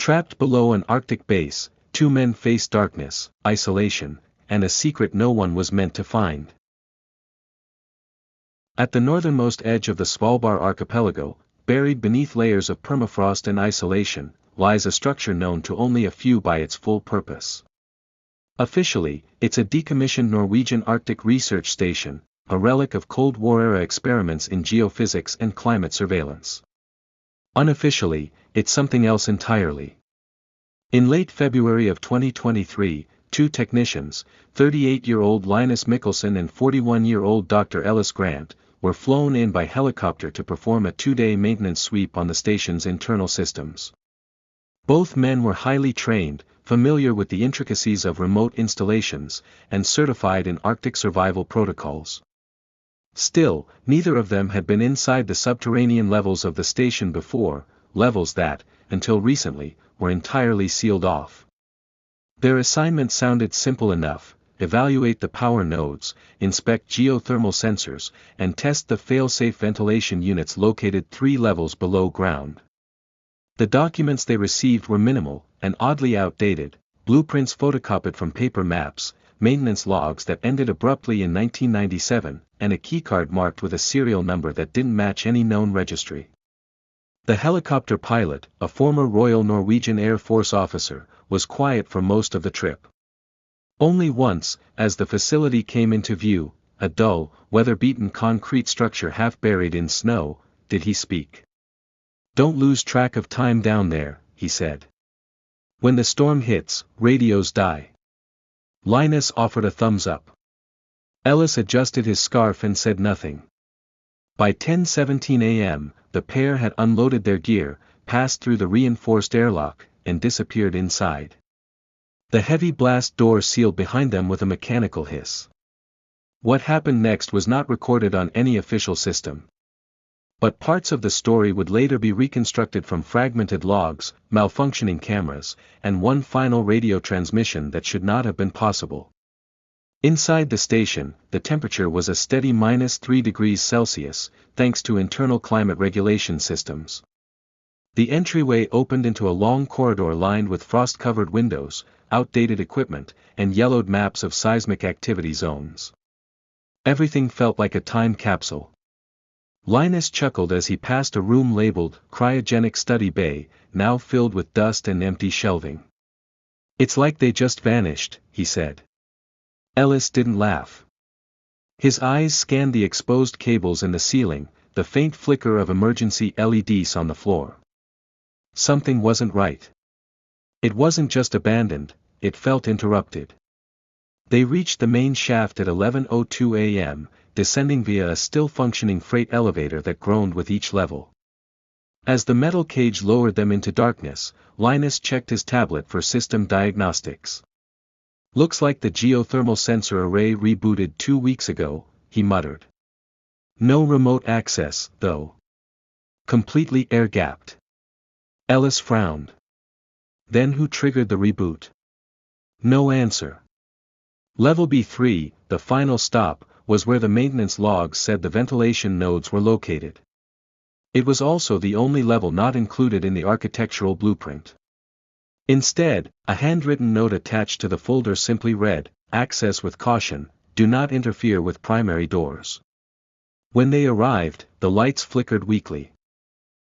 Trapped below an Arctic base, two men face darkness, isolation, and a secret no one was meant to find. At the northernmost edge of the Svalbard archipelago, buried beneath layers of permafrost and isolation, lies a structure known to only a few by its full purpose. Officially, it's a decommissioned Norwegian Arctic research station, a relic of Cold War-era experiments in geophysics and climate surveillance. Unofficially, it's something else entirely. In late February of 2023, two technicians, 38-year-old Linus Mikkelsen and 41-year-old Dr. Ellis Grant, were flown in by helicopter to perform a two-day maintenance sweep on the station's internal systems. Both men were highly trained, familiar with the intricacies of remote installations, and certified in Arctic survival protocols. Still, neither of them had been inside the subterranean levels of the station before, levels that, until recently, were entirely sealed off. Their assignment sounded simple enough: evaluate the power nodes, inspect geothermal sensors, and test the fail-safe ventilation units located 3 levels below ground. The documents they received were minimal, and oddly outdated: blueprints photocopied from paper maps, maintenance logs that ended abruptly in 1997, and a keycard marked with a serial number that didn't match any known registry. The helicopter pilot, a former Royal Norwegian Air Force officer, was quiet for most of the trip. Only once, as the facility came into view, a dull, weather-beaten concrete structure half buried in snow, did he speak. "Don't lose track of time down there," he said. "When the storm hits, radios die." Linus offered a thumbs up. Ellis adjusted his scarf and said nothing. By 10:17 a.m., the pair had unloaded their gear, passed through the reinforced airlock, and disappeared inside. The heavy blast door sealed behind them with a mechanical hiss. What happened next was not recorded on any official system. But parts of the story would later be reconstructed from fragmented logs, malfunctioning cameras, and one final radio transmission that should not have been possible. Inside the station, the temperature was a steady -3 degrees Celsius, thanks to internal climate regulation systems. The entryway opened into a long corridor lined with frost-covered windows, outdated equipment, and yellowed maps of seismic activity zones. Everything felt like a time capsule. Linus chuckled as he passed a room labeled Cryogenic Study Bay, now filled with dust and empty shelving. "It's like they just vanished," he said. Ellis didn't laugh. His eyes scanned the exposed cables in the ceiling, the faint flicker of emergency LEDs on the floor. Something wasn't right. It wasn't just abandoned, it felt interrupted. They reached the main shaft at 11:02 a.m., descending via a still-functioning freight elevator that groaned with each level. As the metal cage lowered them into darkness, Linus checked his tablet for system diagnostics. "Looks like the geothermal sensor array rebooted 2 weeks ago," he muttered. "No remote access, though. Completely air-gapped." Ellis frowned. "Then who triggered the reboot?" No answer. Level B3, the final stop, was where the maintenance logs said the ventilation nodes were located. It was also the only level not included in the architectural blueprint. Instead, a handwritten note attached to the folder simply read, "Access with caution, do not interfere with primary doors." When they arrived, the lights flickered weakly.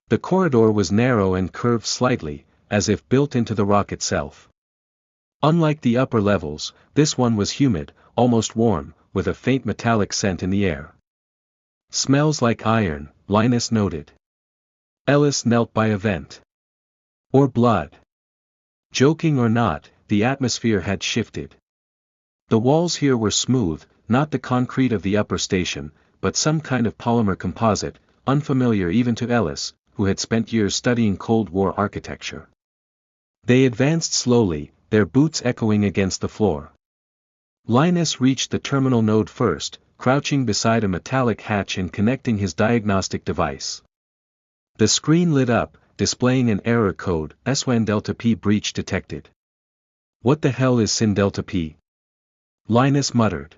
The corridor was narrow and curved slightly, as if built into the rock itself. Unlike the upper levels, this one was humid, almost warm, with a faint metallic scent in the air. "Smells like iron," Linus noted. Ellis knelt by a vent. "Or blood." Joking or not, the atmosphere had shifted. The walls here were smooth, not the concrete of the upper station, but some kind of polymer composite, unfamiliar even to Ellis, who had spent years studying Cold War architecture. They advanced slowly, their boots echoing against the floor. Linus reached the terminal node first, crouching beside a metallic hatch and connecting his diagnostic device. The screen lit up, displaying an error code: SWAN Delta P breach detected. "What the hell is SIN Delta P?" Linus muttered.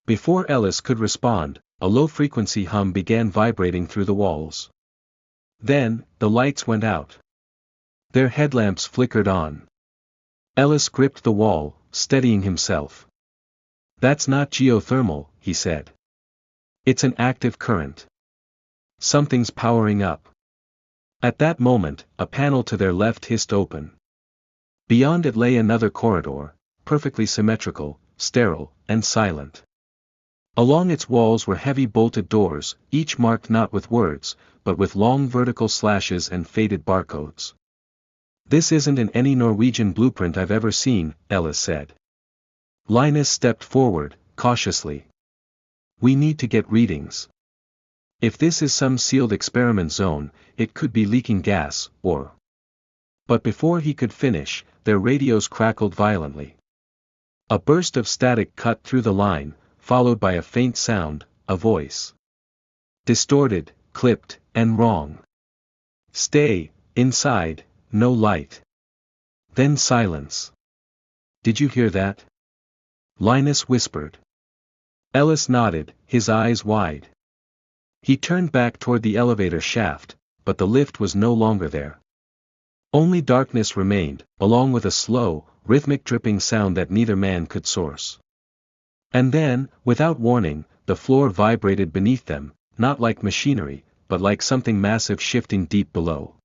Before Ellis could respond, a low-frequency hum began vibrating through the walls. Then, the lights went out. Their headlamps flickered on. Ellis gripped the wall, steadying himself. "That's not geothermal," he said. "It's an active current. Something's powering up." At that moment, a panel to their left hissed open. Beyond it lay another corridor, perfectly symmetrical, sterile, and silent. Along its walls were heavy bolted doors, each marked not with words, but with long vertical slashes and faded barcodes. "This isn't in any Norwegian blueprint I've ever seen," Ellis said. Linus stepped forward, cautiously. "We need to get readings. If this is some sealed experiment zone, it could be leaking gas, or—" But before he could finish, their radios crackled violently. A burst of static cut through the line, followed by a faint sound, a voice. Distorted, clipped, and wrong. "Stay inside, no light." Then silence. "Did you hear that?" Linus whispered. Ellis nodded, his eyes wide. He turned back toward the elevator shaft, but the lift was no longer there. Only darkness remained, along with a slow, rhythmic dripping sound that neither man could source. And then, without warning, the floor vibrated beneath them, not like machinery, but like something massive shifting deep below.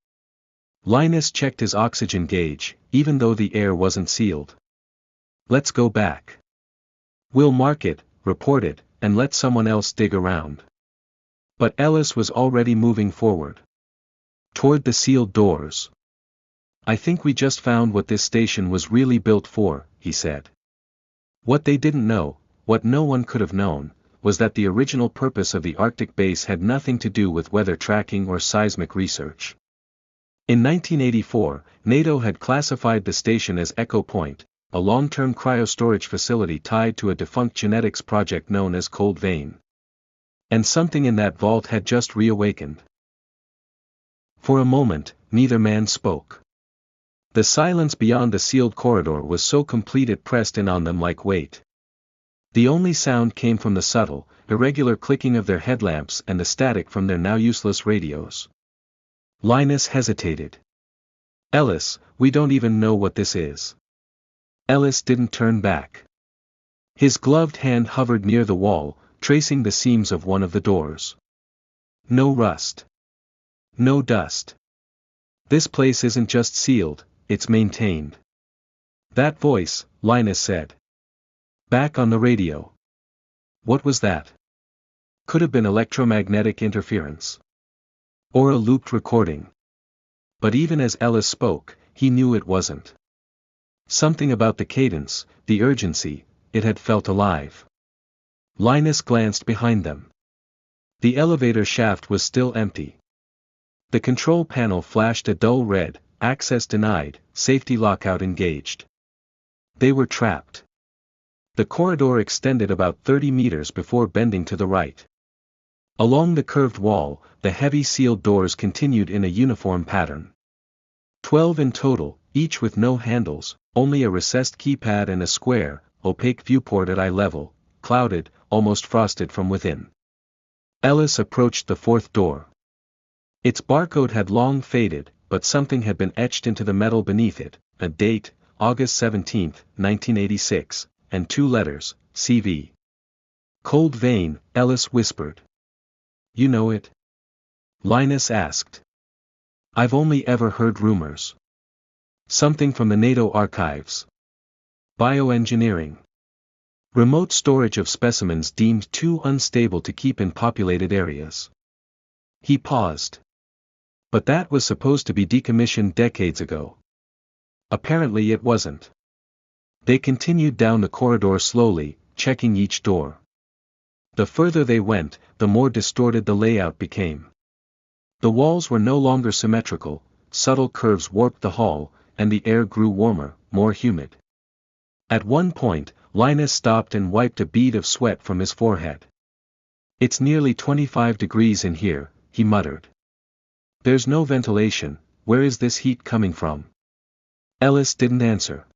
Linus checked his oxygen gauge, even though the air wasn't sealed. "Let's go back. We'll mark it, report it, and let someone else dig around." But Ellis was already moving forward. Toward the sealed doors. "I think we just found what this station was really built for," he said. What they didn't know, what no one could have known, was that the original purpose of the Arctic base had nothing to do with weather tracking or seismic research. In 1984, NATO had classified the station as Echo Point, a long-term cryostorage facility tied to a defunct genetics project known as Cold Vein. And something in that vault had just reawakened. For a moment, neither man spoke. The silence beyond the sealed corridor was so complete it pressed in on them like weight. The only sound came from the subtle, irregular clicking of their headlamps and the static from their now useless radios. Linus hesitated. "Ellis, we don't even know what this is." Ellis didn't turn back. His gloved hand hovered near the wall, tracing the seams of one of the doors. "No rust. No dust. This place isn't just sealed, it's maintained." "That voice," Linus said. Back on the radio. What was that? Could have been electromagnetic interference. Or a looped recording. But even as Ellis spoke, he knew it wasn't. Something about the cadence, the urgency, it had felt alive. Linus glanced behind them. The elevator shaft was still empty. The control panel flashed a dull red, "Access denied, safety lockout engaged." They were trapped. The corridor extended about 30 meters before bending to the right. Along the curved wall, the heavy sealed doors continued in a uniform pattern. 12 in total, each with no handles, only a recessed keypad and a square, opaque viewport at eye level, clouded, almost frosted from within. Ellis approached the fourth door. Its barcode had long faded, but something had been etched into the metal beneath it, a date, August 17, 1986, and 2 letters, CV. "Cold Vein," Ellis whispered. "You know it?" Linus asked. "I've only ever heard rumors. Something from the NATO archives. Bioengineering. Remote storage of specimens deemed too unstable to keep in populated areas." He paused. "But that was supposed to be decommissioned decades ago." Apparently it wasn't. They continued down the corridor slowly, checking each door. The further they went, the more distorted the layout became. The walls were no longer symmetrical, subtle curves warped the hall, and the air grew warmer, more humid. At one point, Linus stopped and wiped a bead of sweat from his forehead. "It's nearly 25 degrees in here," he muttered. "There's no ventilation, where is this heat coming from?" Ellis didn't answer.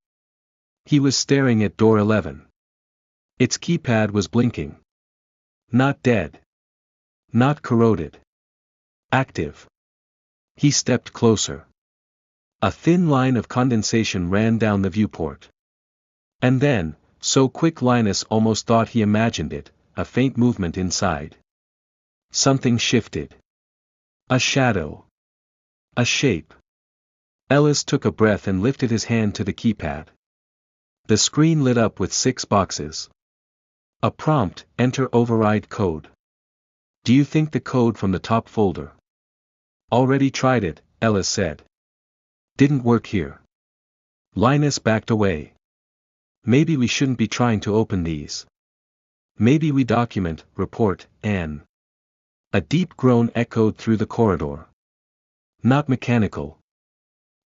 He was staring at door 11. Its keypad was blinking. Not dead. Not corroded. Active. He stepped closer. A thin line of condensation ran down the viewport. And then, so quick Linus almost thought he imagined it, a faint movement inside. Something shifted. A shadow. A shape. Ellis took a breath and lifted his hand to the keypad. The screen lit up with 6 boxes. A prompt, enter override code. Do you think the code from the top folder? Already tried it, Ellis said. Didn't work here. Linus backed away. Maybe we shouldn't be trying to open these. Maybe we document, report, Anne. A deep groan echoed through the corridor. Not mechanical.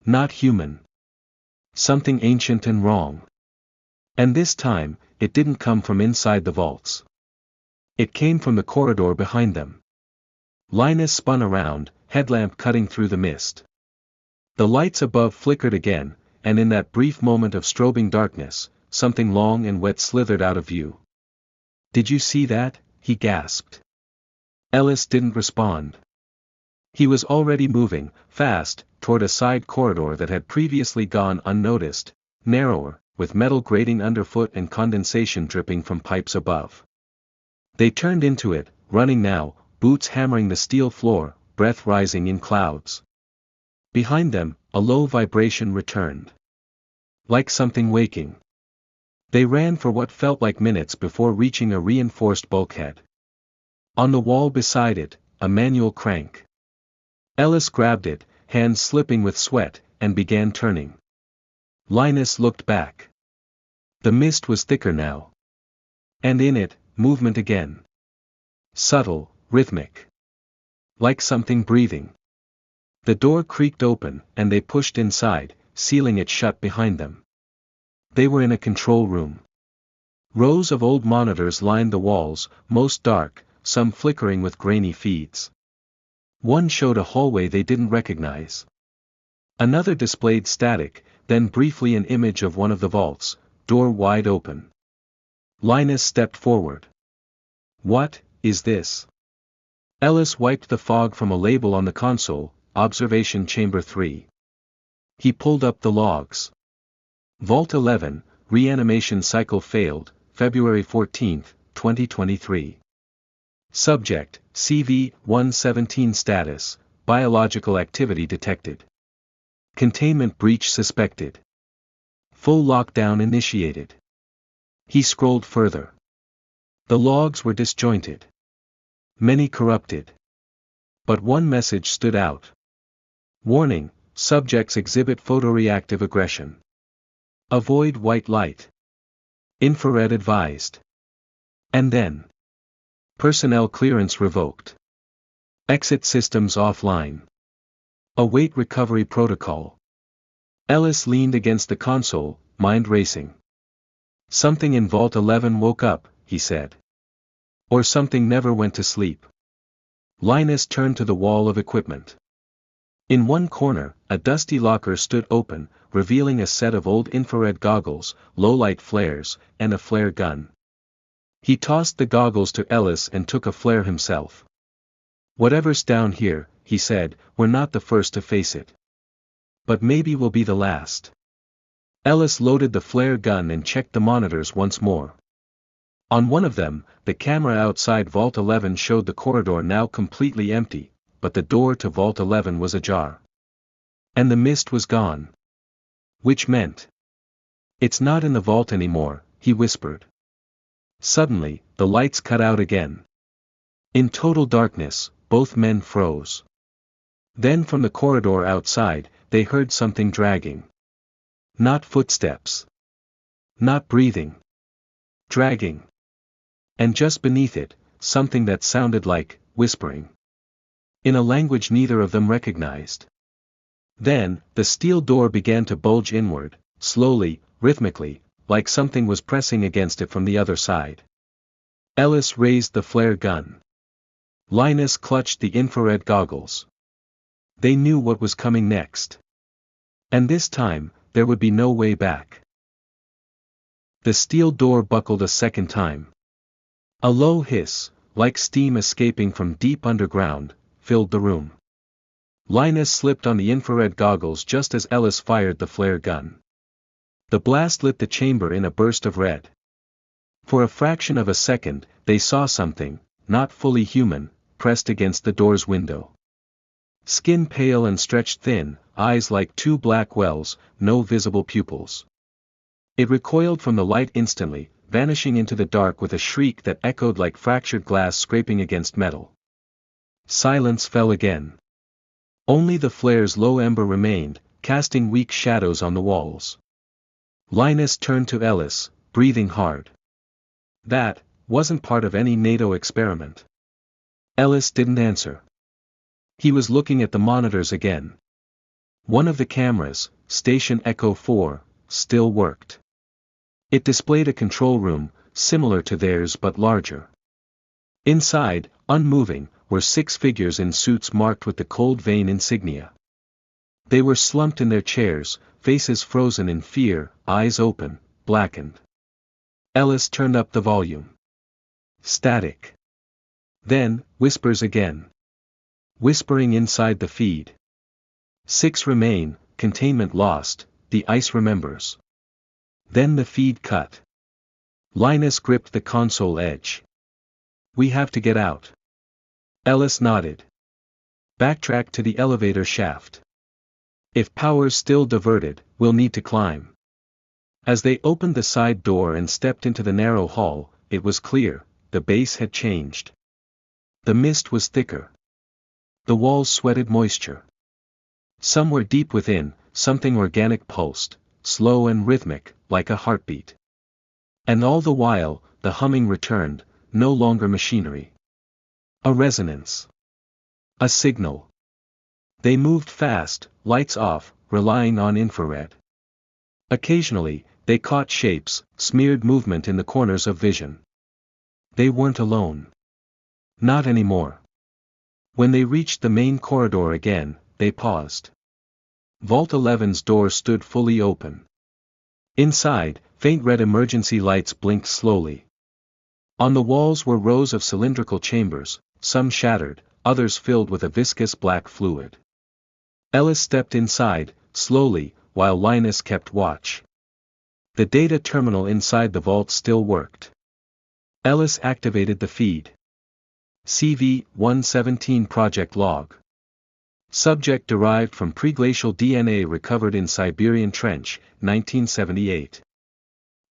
Not human. Something ancient and wrong. And this time, it didn't come from inside the vaults. It came from the corridor behind them. Linus spun around, headlamp cutting through the mist. The lights above flickered again, and in that brief moment of strobing darkness, something long and wet slithered out of view. Did you see that? He gasped. Ellis didn't respond. He was already moving, fast, toward a side corridor that had previously gone unnoticed, narrower, with metal grating underfoot and condensation dripping from pipes above. They turned into it, running now, boots hammering the steel floor, breath rising in clouds. Behind them, a low vibration returned. Like something waking. They ran for what felt like minutes before reaching a reinforced bulkhead. On the wall beside it, a manual crank. Ellis grabbed it, hands slipping with sweat, and began turning. Linus looked back. The mist was thicker now. And in it, movement again. Subtle, rhythmic. Like something breathing. The door creaked open, and they pushed inside, sealing it shut behind them. They were in a control room. Rows of old monitors lined the walls, most dark, some flickering with grainy feeds. One showed a hallway they didn't recognize. Another displayed static, then briefly an image of one of the vaults, door wide open. Linus stepped forward. What is this? Ellis wiped the fog from a label on the console, Observation Chamber 3. He pulled up the logs. Vault 11, reanimation cycle failed, February 14, 2023. Subject, CV-117 status, biological activity detected. Containment breach suspected. Full lockdown initiated. He scrolled further. The logs were disjointed. Many corrupted. But one message stood out. Warning, subjects exhibit photoreactive aggression. Avoid white light. Infrared advised. And then. Personnel clearance revoked. Exit systems offline. Await recovery protocol. Ellis leaned against the console, mind racing. Something in Vault 11 woke up, he said. Or something never went to sleep. Linus turned to the wall of equipment. In one corner, a dusty locker stood open, revealing a set of old infrared goggles, low-light flares, and a flare gun. He tossed the goggles to Ellis and took a flare himself. Whatever's down here, he said, we're not the first to face it. But maybe we'll be the last. Ellis loaded the flare gun and checked the monitors once more. On one of them, the camera outside Vault 11 showed the corridor now completely empty, but the door to Vault 11 was ajar. And the mist was gone. Which meant, it's not in the vault anymore, he whispered. Suddenly, the lights cut out again. In total darkness, both men froze. Then from the corridor outside, they heard something dragging. Not footsteps. Not breathing. Dragging. And just beneath it, something that sounded like whispering. In a language neither of them recognized. Then, the steel door began to bulge inward, slowly, rhythmically, like something was pressing against it from the other side. Ellis raised the flare gun. Linus clutched the infrared goggles. They knew what was coming next. And this time, there would be no way back. The steel door buckled a second time. A low hiss, like steam escaping from deep underground, filled the room. Linus slipped on the infrared goggles just as Ellis fired the flare gun. The blast lit the chamber in a burst of red. For a fraction of a second, they saw something, not fully human, pressed against the door's window. Skin pale and stretched thin, eyes like two black wells, no visible pupils. It recoiled from the light instantly, vanishing into the dark with a shriek that echoed like fractured glass scraping against metal. Silence fell again. Only the flare's low ember remained, casting weak shadows on the walls. Linus turned to Ellis, breathing hard. That wasn't part of any NATO experiment. Ellis didn't answer. He was looking at the monitors again. One of the cameras, Station Echo 4, still worked. It displayed a control room, similar to theirs but larger. Inside, unmoving, were 6 figures in suits marked with the cold vein insignia. They were slumped in their chairs, faces frozen in fear, eyes open, blackened. Ellis turned up the volume. Static. Then, whispers again. Whispering inside the feed. 6 remain, containment lost, the ice remembers. Then the feed cut. Linus gripped the console edge. We have to get out. Ellis nodded. Backtrack to the elevator shaft. If power's still diverted, we'll need to climb. As they opened the side door and stepped into the narrow hall, it was clear, the base had changed. The mist was thicker. The walls sweated moisture. Somewhere deep within, something organic pulsed, slow and rhythmic, like a heartbeat. And all the while, the humming returned, no longer machinery. A resonance. A signal. They moved fast, lights off, relying on infrared. Occasionally, they caught shapes, smeared movement in the corners of vision. They weren't alone. Not anymore. When they reached the main corridor again, they paused. Vault 11's door stood fully open. Inside, faint red emergency lights blinked slowly. On the walls were rows of cylindrical chambers, some shattered, others filled with a viscous black fluid. Ellis stepped inside, slowly, while Linus kept watch. The data terminal inside the vault still worked. Ellis activated the feed. CV-117 Project Log. Subject derived from preglacial DNA recovered in Siberian Trench, 1978.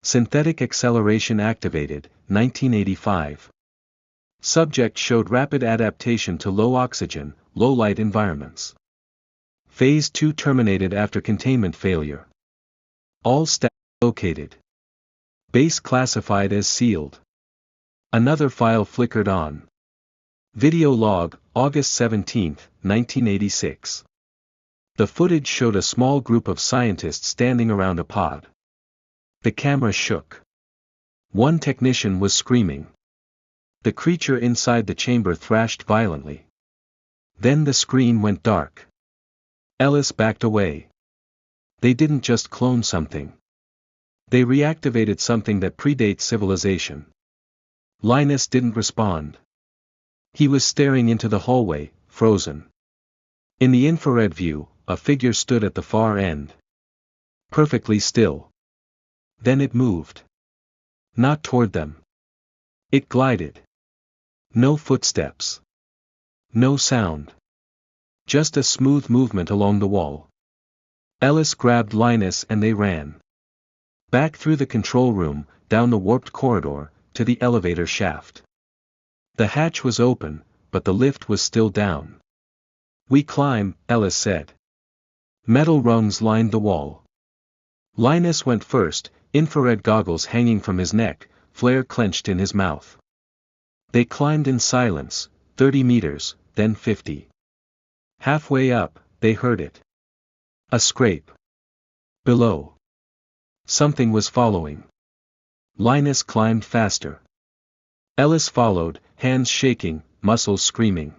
Synthetic acceleration activated, 1985. Subject showed rapid adaptation to low oxygen, low light environments. Phase 2 terminated after containment failure. All staff located. Base classified as sealed. Another file flickered on. Video log, August 17, 1986. The footage showed a small group of scientists standing around a pod. The camera shook. One technician was screaming. The creature inside the chamber thrashed violently. Then the screen went dark. Ellis backed away. They didn't just clone something. They reactivated something that predates civilization. Linus didn't respond. He was staring into the hallway, frozen. In the infrared view, a figure stood at the far end. Perfectly still. Then it moved. Not toward them. It glided. No footsteps. No sound. Just a smooth movement along the wall. Ellis grabbed Linus and they ran. Back through the control room, down the warped corridor, to the elevator shaft. The hatch was open, but the lift was still down. We climb, Ellis said. Metal rungs lined the wall. Linus went first, infrared goggles hanging from his neck, flare clenched in his mouth. They climbed in silence, 30 meters, then 50. Halfway up, they heard it. A scrape. Below. Something was following. Linus climbed faster. Ellis followed, hands shaking, muscles screaming.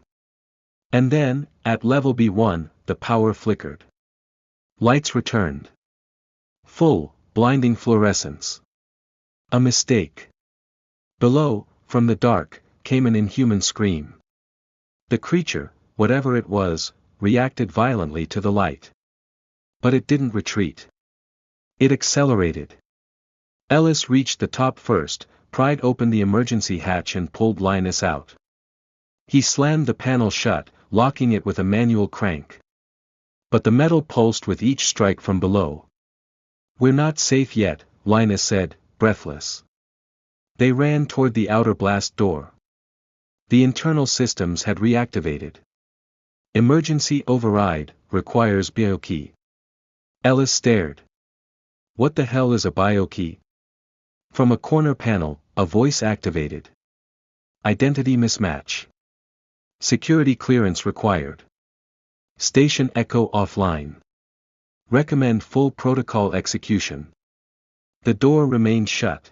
And then, at level B1, the power flickered. Lights returned. Full, blinding fluorescence. A mistake. Below, from the dark, came an inhuman scream. The creature, whatever it was, reacted violently to the light. But it didn't retreat. It accelerated. Ellis reached the top first, pried open the emergency hatch and pulled Linus out. He slammed the panel shut, locking it with a manual crank. But the metal pulsed with each strike from below. "We're not safe yet," Linus said, breathless. They ran toward the outer blast door. The internal systems had reactivated. "Emergency override, requires biokey." Ellis stared. "What the hell is a biokey?" From a corner panel, a voice activated. "Identity mismatch. Security clearance required. Station Echo offline. Recommend full protocol execution." The door remained shut.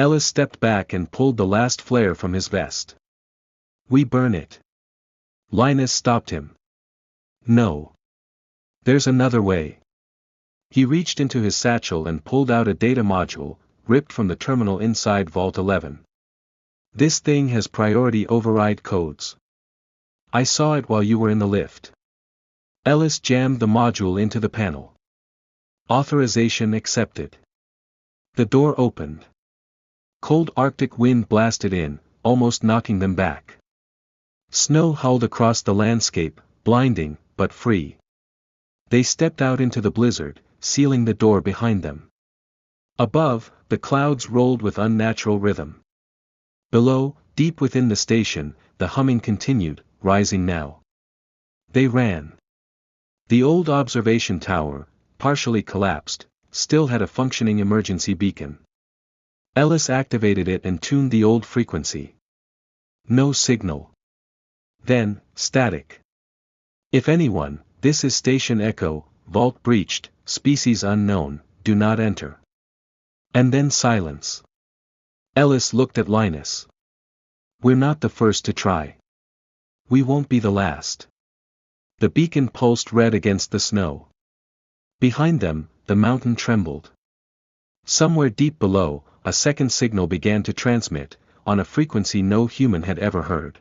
Ellis stepped back and pulled the last flare from his vest. "We burn it." Linus stopped him. "No. There's another way." He reached into his satchel and pulled out a data module, ripped from the terminal inside Vault 11. "This thing has priority override codes. I saw it while you were in the lift." Ellis jammed the module into the panel. Authorization accepted. The door opened. Cold Arctic wind blasted in, almost knocking them back. Snow howled across the landscape, blinding, but free. They stepped out into the blizzard, sealing the door behind them. Above, the clouds rolled with unnatural rhythm. Below, deep within the station, the humming continued, rising now. They ran. The old observation tower, partially collapsed, still had a functioning emergency beacon. Ellis activated it and tuned the old frequency. No signal. Then, static. "If anyone, this is Station Echo, vault breached, species unknown, do not enter." And then silence. Ellis looked at Linus. "We're not the first to try. We won't be the last." The beacon pulsed red against the snow. Behind them, the mountain trembled. Somewhere deep below, a second signal began to transmit, on a frequency no human had ever heard.